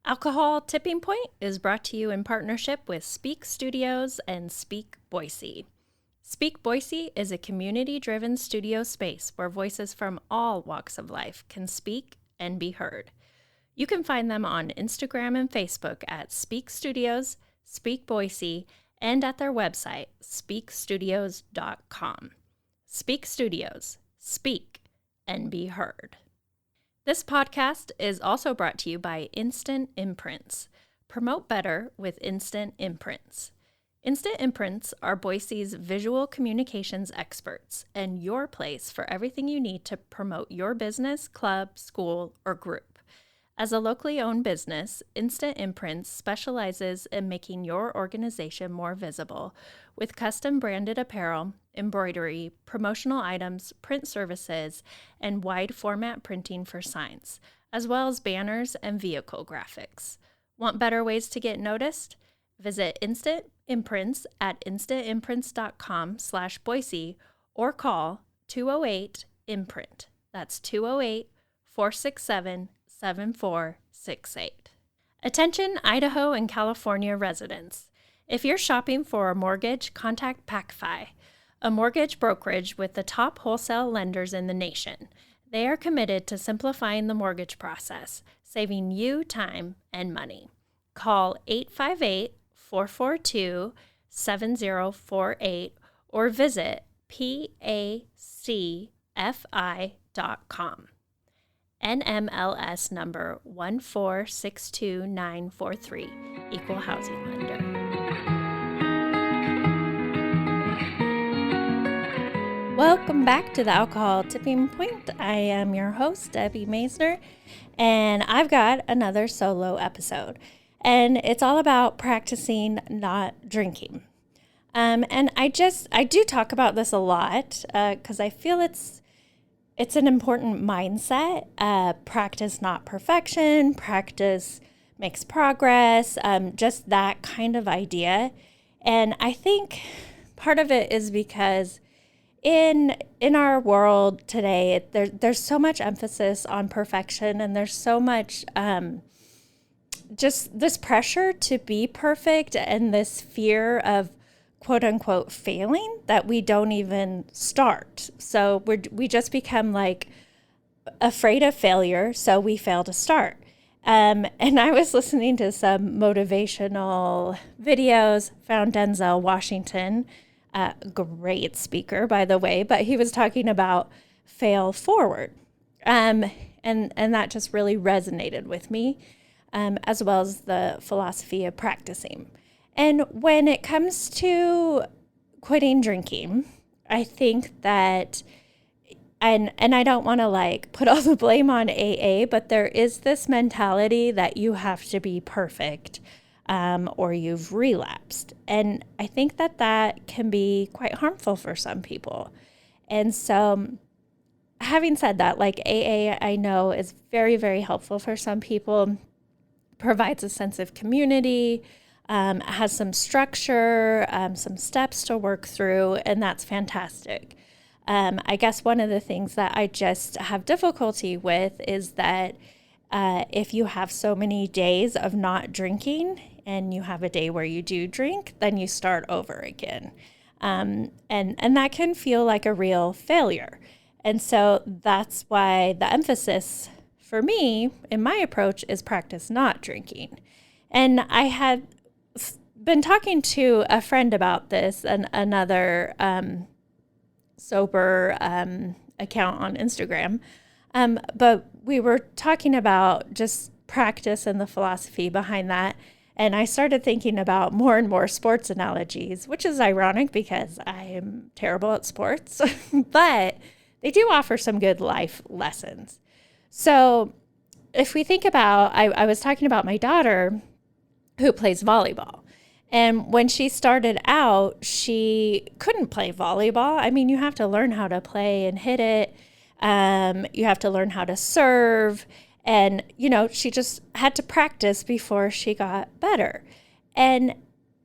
Alcohol Tipping Point is brought to you in partnership with Speak Studios and Speak Boise. Speak Boise is a community-driven studio space where voices from all walks of life can speak and be heard. You can find them on Instagram and Facebook at Speak Studios, Speak Boise, and at their website, speakstudios.com. Speak Studios. Speak and be heard. This podcast is also brought to you by Instant Imprints. Promote better with Instant Imprints. Instant Imprints are Boise's visual communications experts and your place for everything you need to promote your business, club, school, or group. As a locally owned business, Instant Imprints specializes in making your organization more visible with custom branded apparel, embroidery, promotional items, print services, and wide format printing for signs, as well as banners and vehicle graphics. Want better ways to get noticed? Visit Instant Imprints at instantimprints.com/Boise or call 208-IMPRINT. That's 208-467-7468. Attention Idaho and California residents. If you're shopping for a mortgage, contact PacFi, a mortgage brokerage with the top wholesale lenders in the nation. They are committed to simplifying the mortgage process, saving you time and money. Call 858-442-7048 or visit pacfi.com. NMLS number 1462943, Equal Housing Lender. Welcome back to the Alcohol Tipping Point. I am your host, Debbie Maisner, and I've got another solo episode. And it's all about practicing not drinking. And I do talk about this a lot because I feel it's an important mindset. Practice, not perfection. Practice makes progress. Just that kind of idea. And I think part of it is because in our world today, there's so much emphasis on perfection, and there's so much just this pressure to be perfect and this fear of quote unquote failing that we don't even start. So we just become like afraid of failure, so we fail to start. And I was listening to some motivational videos, found Denzel Washington, great speaker, by the way, but he was talking about fail forward. And that just really resonated with me, as well as the philosophy of practicing. And when it comes to quitting drinking, I think that, and I don't want to like put all the blame on AA, but there is this mentality that you have to be perfect, or you've relapsed. And I think that can be quite harmful for some people. And so having said that, like AA, I know is very, very helpful for some people, provides a sense of community, has some structure, some steps to work through, and that's fantastic. I guess one of the things that I just have difficulty with is that if you have so many days of not drinking and you have a day where you do drink, then you start over again. And that can feel like a real failure. And so that's why the emphasis for me in my approach is practice not drinking. And I had been talking to a friend about this, and another sober account on Instagram. But we were talking about just practice and the philosophy behind that. And I started thinking about more and more sports analogies, which is ironic because I am terrible at sports, but they do offer some good life lessons. So if we think about, I was talking about my daughter who plays volleyball. And when she started out, she couldn't play volleyball. I mean, you have to learn how to play and hit it. You have to learn how to serve. And, she just had to practice before she got better. And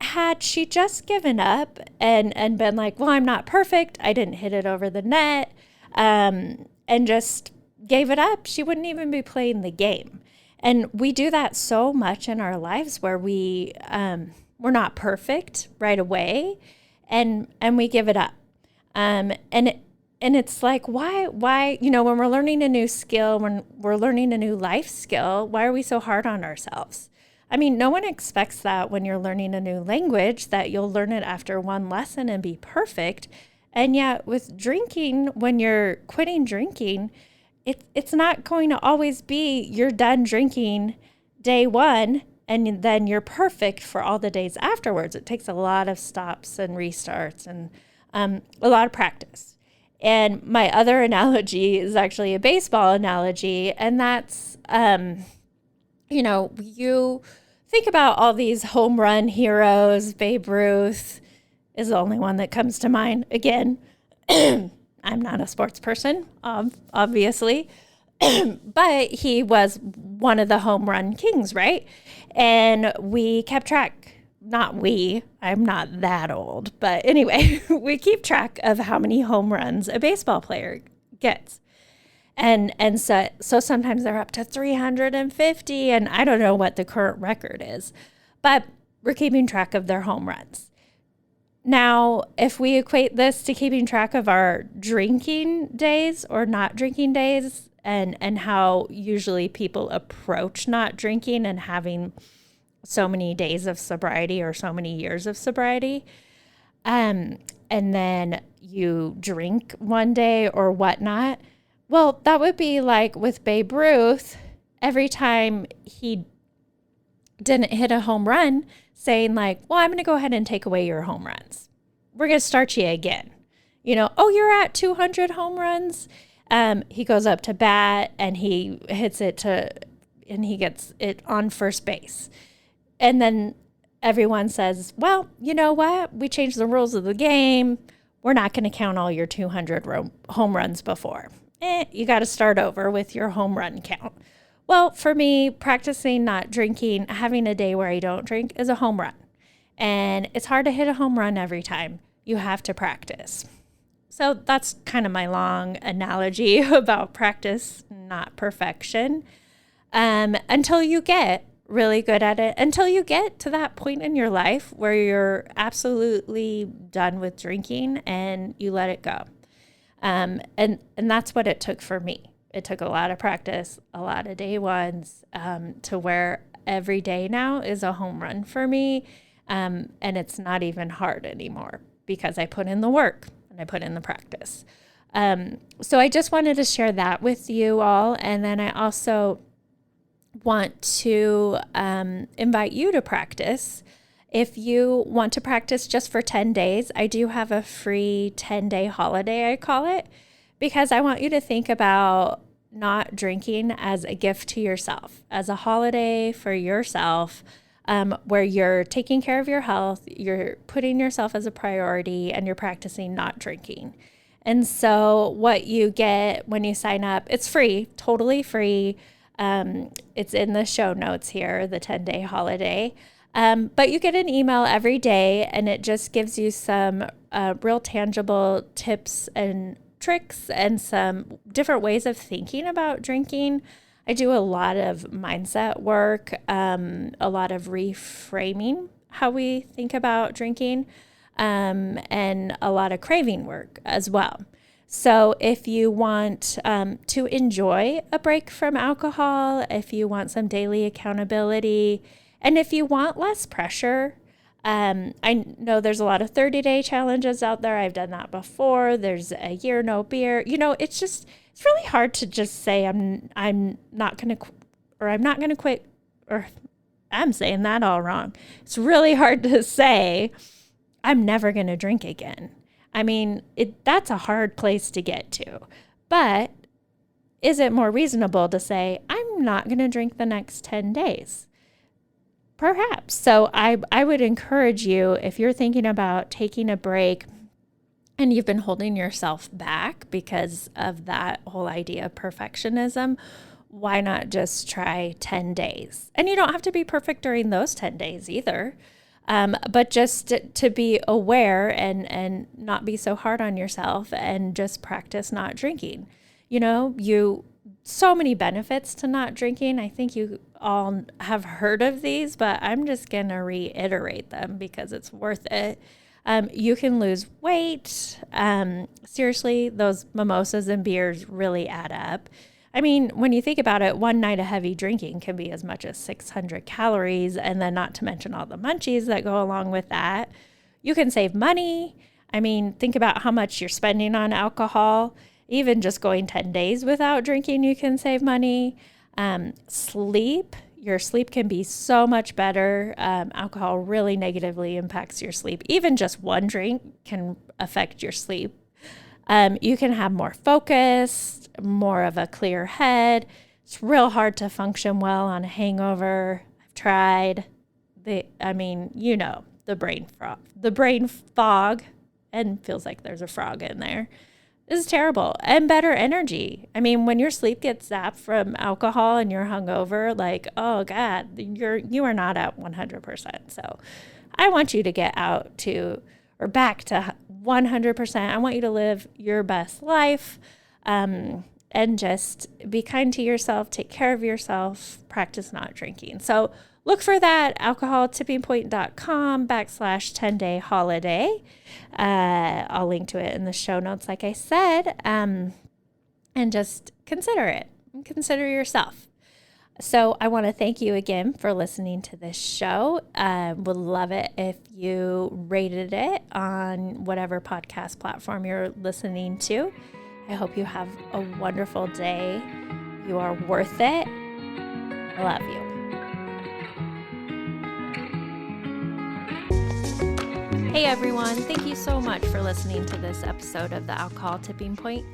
had she just given up and been like, well, I'm not perfect, I didn't hit it over the net, and just gave it up, she wouldn't even be playing the game. And we do that so much in our lives where we're not perfect right away, and we give it up. And it's like, why, when we're learning a new skill, when we're learning a new life skill, why are we so hard on ourselves? I mean, no one expects that when you're learning a new language, that you'll learn it after one lesson and be perfect. And yet with drinking, when you're quitting drinking, it's not going to always be you're done drinking day one and then you're perfect for all the days afterwards. It takes a lot of stops and restarts and a lot of practice. And my other analogy is actually a baseball analogy, and that's, you think about all these home run heroes. Babe Ruth is the only one that comes to mind. Again, I'm not a sports person, obviously, but he was one of the home run kings, right? And we kept track. I'm not that old, but anyway, we keep track of how many home runs a baseball player gets. And so sometimes they're up to 350, and I don't know what the current record is, but we're keeping track of their home runs. Now, if we equate this to keeping track of our drinking days or not drinking days, and how usually people approach not drinking and having so many days of sobriety or so many years of sobriety, and then you drink one day or whatnot. Well, that would be like with Babe Ruth, every time he didn't hit a home run, saying like, well, I'm going to go ahead and take away your home runs. We're going to start you again. Oh, you're at 200 home runs. He goes up to bat and he hits it and he gets it on first base. And then everyone says, well, you know what? We changed the rules of the game. We're not going to count all your 200 home runs before. You got to start over with your home run count. Well, for me, practicing not drinking, having a day where I don't drink is a home run. And it's hard to hit a home run every time. You have to practice. So that's kind of my long analogy about practice, not perfection, until you get really good at it, until you get to that point in your life where you're absolutely done with drinking and you let it go. And that's what it took for me. It took a lot of practice, a lot of day ones, to where every day now is a home run for me. And it's not even hard anymore because I put in the work and I put in the practice. So I just wanted to share that with you all. And then I also want to invite you to practice. If you want to practice just for 10 days, I do have a free 10-day holiday, I call it, because I want you to think about not drinking as a gift to yourself, as a holiday for yourself, where you're taking care of your health, you're putting yourself as a priority, and you're practicing not drinking. And so what you get when you sign up, it's free, totally free. It's in the show notes here, the 10-day holiday. But you get an email every day, and it just gives you some real tangible tips and tricks and some different ways of thinking about drinking. I do a lot of mindset work, a lot of reframing how we think about drinking, and a lot of craving work as well. So if you want to enjoy a break from alcohol, if you want some daily accountability, and if you want less pressure, I know there's a lot of 30-day challenges out there. I've done that before. There's a year no beer. It's really hard to just say I'm not going to or I'm not going to quit, or I'm saying that all wrong. It's really hard to say I'm never going to drink again. I mean, that's a hard place to get to. But is it more reasonable to say I'm not going to drink the next 10 days? Perhaps. So I would encourage you, if you're thinking about taking a break and you've been holding yourself back because of that whole idea of perfectionism, why not just try 10 days? And you don't have to be perfect during those 10 days either, but just to be aware and not be so hard on yourself and just practice not drinking. So many benefits to not drinking. I think you all have heard of these, but I'm just going to reiterate them because it's worth it. You can lose weight. Seriously, those mimosas and beers really add up. I mean, when you think about it, one night of heavy drinking can be as much as 600 calories, and then not to mention all the munchies that go along with that. You can save money. I mean, think about how much you're spending on alcohol. Even just going 10 days without drinking, you can save money. Sleep. Your sleep can be so much better. Alcohol really negatively impacts your sleep. Even just one drink can affect your sleep. You can have more focus, more of a clear head. It's real hard to function well on a hangover. I've tried. The brain fog, and feels like there's a frog in there. This is terrible. And better energy. I mean, when your sleep gets zapped from alcohol and you're hungover, like, oh God, you are not at 100%. So I want you to get out to, or back to 100%. I want you to live your best life, and just be kind to yourself, take care of yourself, practice not drinking. So look for that, alcoholtippingpoint.com/10-day holiday. I'll link to it in the show notes, like I said, and just consider it. Consider yourself. So I want to thank you again for listening to this show. Would love it if you rated it on whatever podcast platform you're listening to. I hope you have a wonderful day. You are worth it. I love you. Hey everyone, thank you so much for listening to this episode of the Alcohol Tipping Point.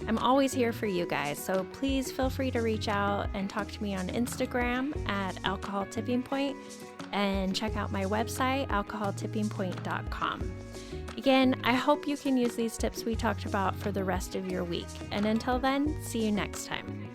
I'm always here for you guys, so please feel free to reach out and talk to me on Instagram at Alcohol Tipping Point, and check out my website, alcoholtippingpoint.com. Again, I hope you can use these tips we talked about for the rest of your week. And until then, see you next time.